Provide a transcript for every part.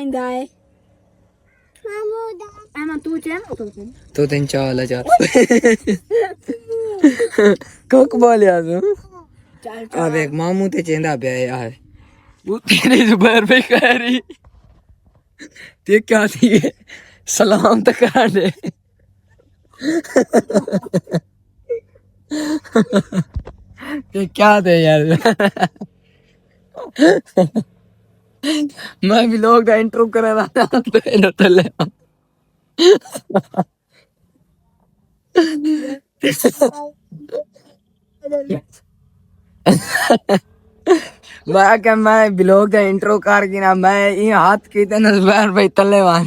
आइंदा है एमा तू चैन तो तीन चाल चाल कक बोलिया तू चल आ देख मामू ते चेंदा पे यार वो तेरे जुबान पे कह रही ते क्या थी सलाम तो करा दे ते क्या थे यार मैं भी लोग का इंट्रो करा रहा था तो ये तले मैं क्या मैं ब्लॉग का इंट्रो कर की ना मैं ये हाथ की थे नजबार भाई तले मान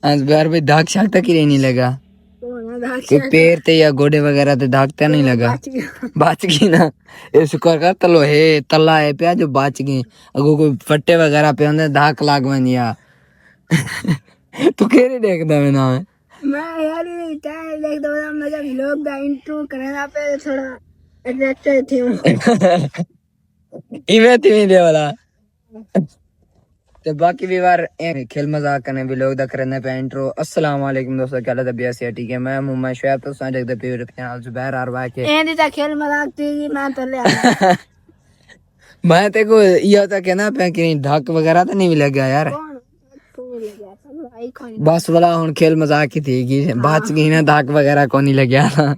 नजबार भाई दाग शाग तक ही नहीं लगा कि पैर ते या गोडे वगैरह ते दागता नहीं लगा बच गई ना ये शुक्र कर तलो है तला है पे जो बच गई अगो कोई फट्टे वगैरह पे होंगे दाग लाग बनिया तू केरे देखदा मैं ना मैं यार टाइम देख दो मैं जब लोग दा इंट्रो करना पे थोड़ा अट्रैक्टेड थी इमे थी दे वाला तो बाकी भी बार खेल मजाक करने भी लोग दा करने पे इंट्रो अस्सलाम वालेकुम दोस्तों क्या हाल है से ठीक है मैं मुम्मा शुएब तो साथ देखते पे चैनल जुबैर अरबा के एंदी ता खेल मजाक थी मैं तो ले आया मैं ते को ये था कहना पे कि धक वगैरह तो नहीं लगा यार बस वाला हुन खेल मजाक ही थी कि बाच गई ना धक वगैरह को नहीं लगा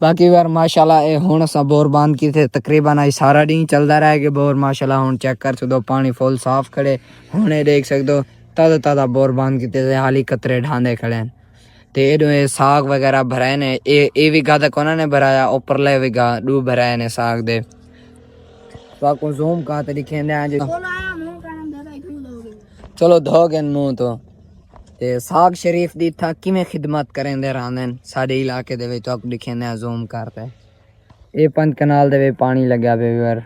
बाकी बार माशाल्लाह ए हुन सा बोर बांध की थे तकरीबन आई सारा दिन चलता रहा कि बोर माशाल्लाह हुन चेक कर सकदो पानी फुल साफ खड़े हुने देख सकदो ताजा ताजा बोर बांध की थे हाली कतरे ढांदे खड़े ते ए साग वगैरह भराए ने ए भी गादा कोना ने भराया ऊपर ले भी गा दू भराए ने साग दे तो आपको ज़ूम का तरीके ने आज चलो धोगे मुंह तो ते साग शरीफ दी था किमें खिदमत करें दे रांदन साडे इलाके दे विच आप दिखे ने ज़ूम करते ए पंत कनाल दे पानी लग्या पे यार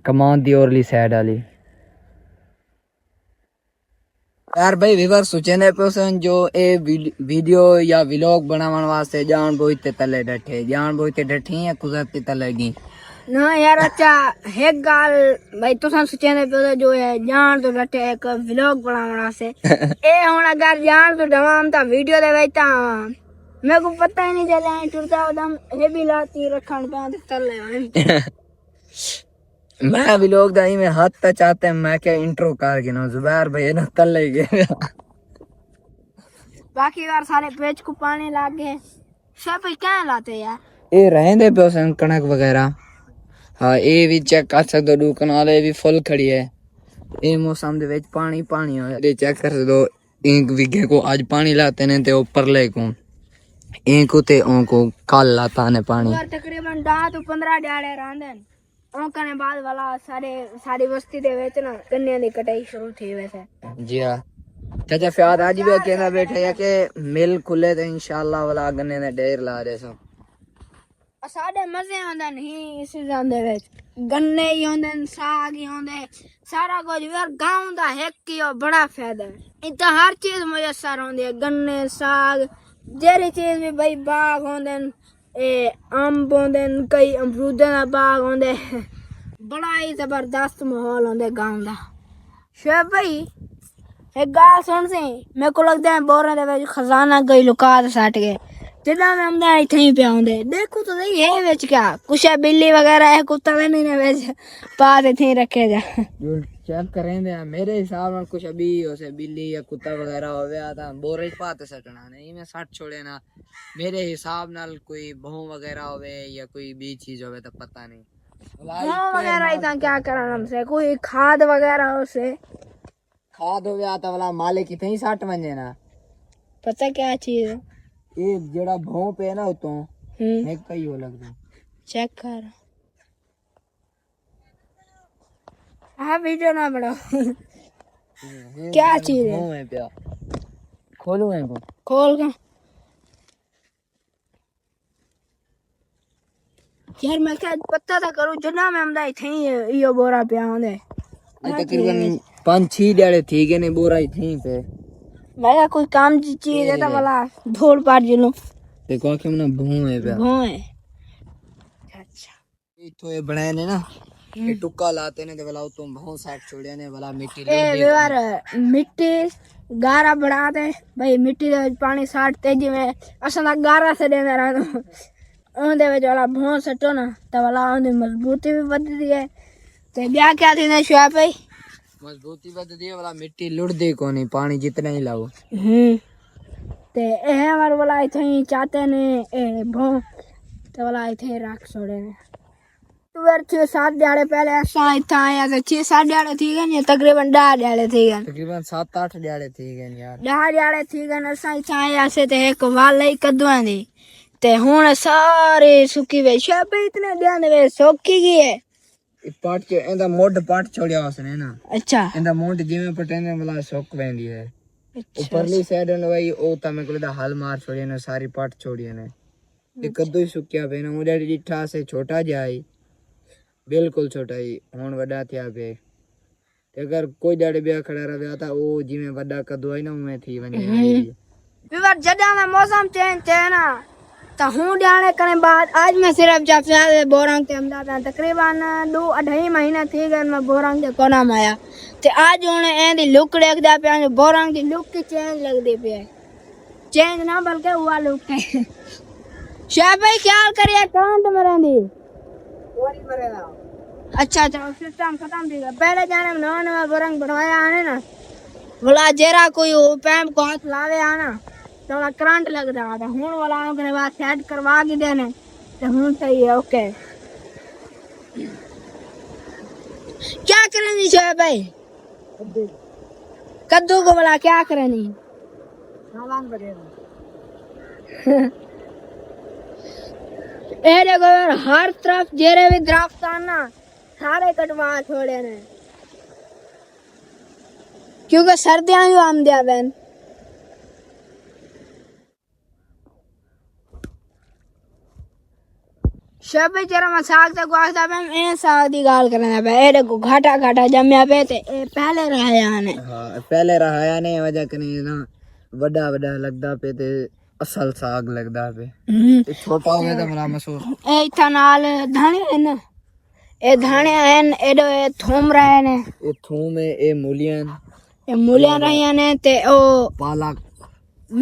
कमान दी ओरली साइड वाली यार भाई विवर सोचने पर्सन जो ए वीडियो या व्लॉग बनावन वास्ते जान बोइते तले डठे जान बोइते डठी है कुदरती तलेगी ना यार अच्छा एक गाल भाई तो सन सोचने पे जो है जान तो डटे एक व्लॉग बनावना से ए हुन अगर जान तो डवाम ता वीडियो दे बैठा मेरे को पता ही नहीं चला टुरता दम हे भी लाती रखन पे तले मैं व्लॉग दाई में हाथ तक चाहते हैं मैं क्या इंट्रो कर गिनो जुबैर भाई ना तले गए बाकी बार सारे पेज को पानी लाग गए सब क्या लाते यार ए रहंदे पे कणक वगैरह हाँ ये भी चेक कर सकते दो कनाल भी फुल खड़ी है ये मौसम दे विच पानी पानी हो ये चेक कर सकते एक विघे को आज पानी लाते ने ते ऊपर ले को एक को ते ओ को कल लाता ने पानी यार तकरीबन 10 तो 15 डाले रहंदन ओ कने बाद वाला सारी बस्ती दे विच ना गन्ने दी कटाई शुरू थी वैसे जी हां चाचा फ्याद आज भी कहना बैठे है कि मिल खुले तो इंशाल्लाह वाला गन्ने दे ढेर ला दे सो साडे मजे आंदे नहीं इस जांदे विच गन्ने ही होंदे साग ही होंदे सारा कुछ यार गांव दा एक ही बड़ा फायदा है इतना हर चीज मुयसर होंदी है गन्ने साग जेरी चीज भी भाई बाग होंदे ए अंब होंदे कई अमरूदां दा बाग होंदे बड़ा ही जबरदस्त माहौल होंदे गांव दा शुएब भाई एक गाल सुन सी मेरे को लगदा है बोरे दे विच खजाना गई लुका के सट गए जिदा में हमदा इथे ही पे आंदे देखो तो सही है विच क्या कुछ है बिल्ली वगैरह है कुत्ता भी नहीं ने विच पास इथे ही रखे जा चेक करें दे मेरे हिसाब में कुछ अभी होसे बिल्ली या कुत्ता वगैरह होवे आता बोरे पाते सटना नहीं मैं सट छोड़े ना मेरे हिसाब नाल कोई भों वगैरह होवे या कोई भी चीज होवे तो पता नहीं भों वगैरह इतना क्या करना हमसे कोई खाद वगैरह होसे खाद होवे आता वाला मालिक इथे ही सट वने ना पता क्या चीज है ये जेड़ा भों पे ना उतो एक कई हो लगदा चेक कर हाँ वीडियो ना बनाओ क्या चीज है भों है प्या खोलू है को खोल का यार मैं क्या पता था करूँ जना में हमदा इथे ही यो बोरा पे आंदे तकरीबन 5-6 डाले ठीक है ने बोरा ही थी पे मैं कोई काम की चीज है तो वाला धोड़ पार जिलो देखो आंखें में ना भों है पे भों है अच्छा ये तो ये बनाए ने ना ये टुक्का लाते ने ते वाला तुम बहुत साइड छोड़े ने वाला मिट्टी ए यार मिट्टी गारा बढ़ा दे भाई मिट्टी दे विच पानी साट तेजी में असां दा गारा से देंदा रहंदो ओंदे विच वाला भों सटो ना ते वाला ओंदी मजबूती भी वधदी है ते ब्या क्या थींदा शुआ भाई मजबूती वधदी है वाला मिट्टी लुड़दी कोनी पानी जितना ही लाओ ते ए हमार वाला इथे चाहते ने ए भों ते वाला इथे रख छोड़े ने तो वर 6-7 ड्याड़े पहले असां इथे आया ते 6-7 ड्याड़े थी गए तकरीबन 10 ड्याड़े थी गए तकरीबन 7-8 ड्याड़े थी गए यार 10 ड्याड़े थी गए असां इथे आया से ते एक वाल ही कद्दुआं दी ते हुन सारे सुकी वे शाबे इतने ध्यान वे सोकी गई है पाट के एंदा मोड पाट छोड़या उसने ना अच्छा एंदा मोड जिवें पटेने वाला सोक वेंदी है ऊपरली साइड ने भाई ओ ता मैं कोदा हल मार छोड़िए ने सारी पाट छोड़िए ने ये कद्दू ही सुक्या पे ना मुझे डिठा से छोटा जाई बिल्कुल छोटा ही हुन वड्डा थिया पे ते अगर कोई ॾाढे ॿिया खड़ा रहिया था ओ जिवें वॾा कद्दू आई ना उवें थी वञे विवर जॾां दा मौसम चेंज थिए ना तो हूँ ॾियाणे करे बाद आज मैं सिर्फ जब से बोरंग ते अहमदाबाद तकरीबन 2-2.5 महीना थी गए मैं बोरंग ते कोना में आया ते आज हुन एंदी लुक देखदा पिया जो बोरंग दी लुक की चेंज लगदी पे चेंज ना बल्कि हुआ लुक है शाह भाई क्या करिए कांट मरंदी कोरी मरेगा अच्छा अच्छा सिस्टम खत्म थी गया पहले जाने में नवा नवा बोरंग बनवाया आने ना बोला जरा कोई पैप को हाथ लावे आना तो वाला करंट लग रहा था हूं वाला के बाद सेट करवा के देने तो हूं सही है ओके क्या करनी चाहिए भाई कद्दू को बोला क्या करनी सामान बनेगा ए देखो यार हर तरफ जेरे भी दरख्त ना सारे कटवा छोड़े ने क्योंकि सर्दियां ही आमदिया बहन शबे जरा मैं साग ते गुआखदा पे ए साग दी गाल करना पे ए देखो घाटा घाटा जम्या पे ते ए पहले रहाया ने हां पहले रहाया ने वजह कने ना बड़ा बड़ा लगदा पे ते असल साग लगदा पे ते छोटा होवे तो बड़ा मशहूर ए इथा नाल धाने है ना ए धाने हैं एडो ए थूम रहे ने ए थूम ए मूलियन रहिया ने ते ओ पालक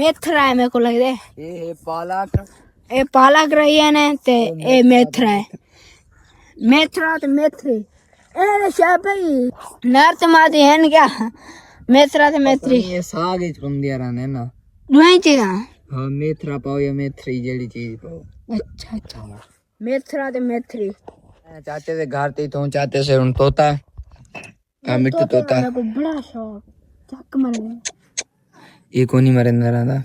मेथरा है मेरे को लग दे ए पालक ए पालक रही है ने ते ए मेथरा है मेथरा तो मेथरी ए शाह भाई नर्त मादी है न क्या मेथरा ते मेथरी ये साग इच पंदिया रहने ना दुई चीज़ हां मेथरा पाओ या मेथरी जेडी चीज पाओ अच्छा अच्छा मेथरा ते मेथरी चाहते थे घर ते तो चाहते से उन तोता मिट्टू तोता मेरे को बड़ा शौक चक मर गए ये कोनी मरेंदा रहा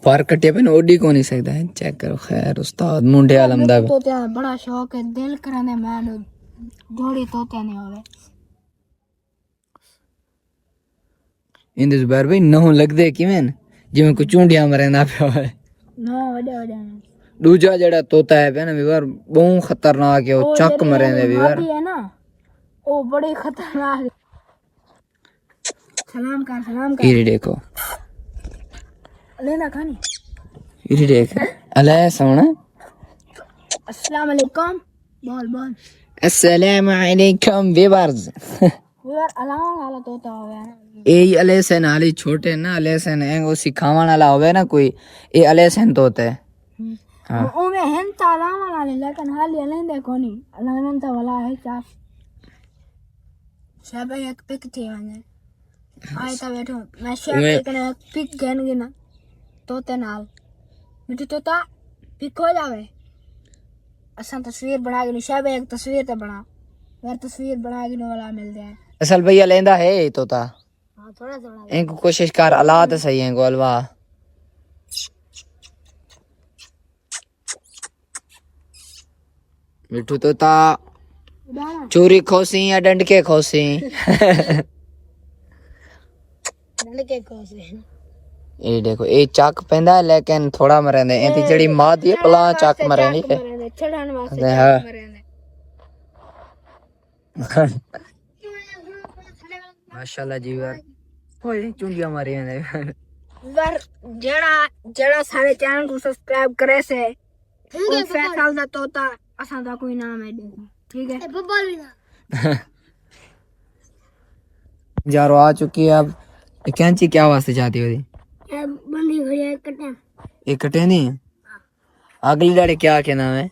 पार कटे पे ओडी को नहीं सकता है चेक करो खैर उस्ताद मुंडे आलम दा तोते बड़ा शौक है दिल करने मैं जोड़ी तोते नहीं होवे इंदे जुबैर भाई नहो लगदे किवें जिवें को चूंडिया मरेंदा पे होवे ना वडे वडे दूजा जेड़ा तोता है पे ना विवर बहुत खतरनाक है वो चक मरेंदे विवर है ना ओ बड़ी खतरनाक सलाम कर ये देखो लेना खानी ये देख अले सोना अस्सलाम वालेकुम बोल अस्सलाम वालेकुम विवर्स विवर अलावा वाला तोता होवे ए अले से नाली छोटे ना अले से ने वो सिखावन वाला होवे ना कोई ए अले से तोते हां ओ में हन ताला वाला लेकिन हाल ये लेंदे कोनी अलावन तो वाला है चार सब एक पिक थी मैंने आए तो बैठो मैं शेप कने पिक गन गिना तोते नाल मिठू तोता पिक हो जावे असा तस्वीर बना के शायद एक तस्वीर ते बना यार तस्वीर बना के वाला मिल जाए असल भैया लेंदा है तोता हां थोड़ा इनको कोशिश कर अला तो सही है गोलवा मिठू तोता चोरी खोसी या डंडके खोसी डंडके खोसी ये देखो ये चक पेंदा है लेकिन थोड़ा मरेंदे एती जड़ी मां दी पला चक मरेंदी है चढ़न वास्ते चक मरेंदे माशाल्लाह जी यार होए चुंडिया मारी ने वर जड़ा सारे चैनल को सब्सक्राइब करे से फैसल दा तोता असा दा कोई नाम है ठीक है। यारो आ चुकी है अब। ये कैंची क्या वास्ते चाहती हो दी? बंदी हुई है कटे। ये कटे नहीं है? अगली दाड़े क्या के नाम है?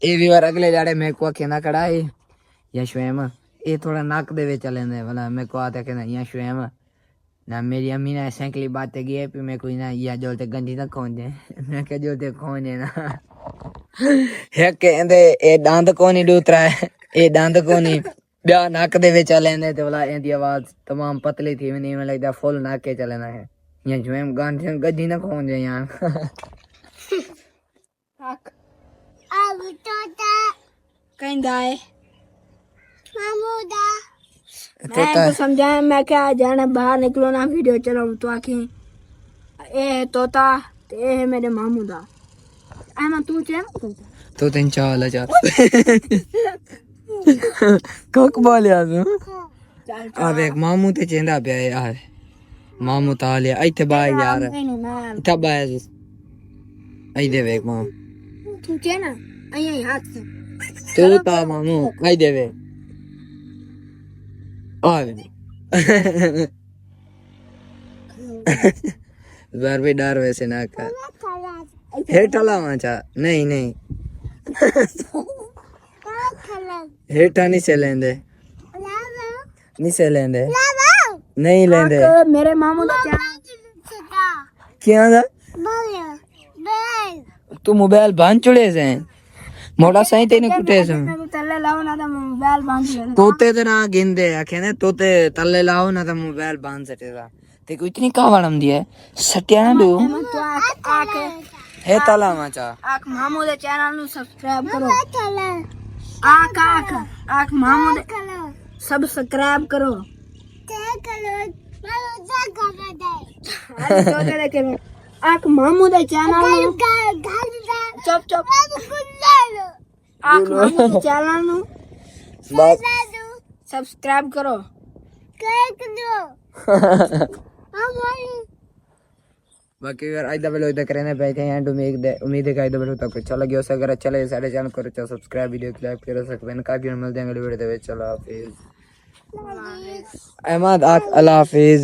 ये भी बार अगले दाड़े मेरे को कहना कड़ा है या श्वेम ये थोड़ा नाक दे वे चले ने वाला मेरे को आता कहना या श्वेम ना मेरी अम्मी ने सैकली बातें की है फिर मेरे को ना या जो ते गंदी ना खोन दे मैं कह जो ते खोन है ना है कहंदे ए दांत कोनी दूतरा है ए दांत कोनी ब्या नाक दे वे चले ने ते वाला एंदी आवाज तमाम पतली थी नहीं में लगदा फुल नाक के चलेना है या श्वेम गांधी गंदी ना खोन दे यार अब तोता कहंदा है मामूदा मैं तो समझाया मैं क्या जाने बाहर निकलो ना वीडियो चलाऊं तो आखी ए तोता ते ए है मेरे मामूदा आमा तू चैन तो तीन चाल जा कोक बोल यार आ देख मामू ते चेंदा पे यार मामू ताल या इथे बाय यार इथे बाय आई दे वेख माम तू चैन आई हाथ से तू ता मामू आई दे वे बार भी डर वैसे ना कर हेठा माचा नहीं नहीं हेठा नहीं से लेंदे नहीं से लेंदे नहीं लेंदे मेरे मामू का क्या था तू मोबाइल बांध चुड़े से मोड़ा सही तेने कुटे से तल्ले लाओ ना तो मोबाइल बांध ले तोते ते ना गिंदे आखे ने तोते तल्ले लाओ ना तो मोबाइल बांध सटेगा ते को इतनी कावड़म दी है सटिया ना दो तो आके हे तला माचा आख मामू दे चैनल नु सब्सक्राइब करो आख आख आख मामू दे सब्सक्राइब करो अरे तो करे के आख मामू दे चैनल नु चुप चुप आख मामू दे चैनल नु सब्सक्राइब करो बाकी अगर आज दबे लोग करने बैठे हैं तो उम्मीद है कि आज दबे लोग तक अच्छा लगे अगर अच्छा लगे सारे चैनल को तो सब्सक्राइब वीडियो को लाइक करो सकते हैं काफी मिलते हैं अगली वीडियो में चलो हाफिज अहमद अल्लाह हाफिज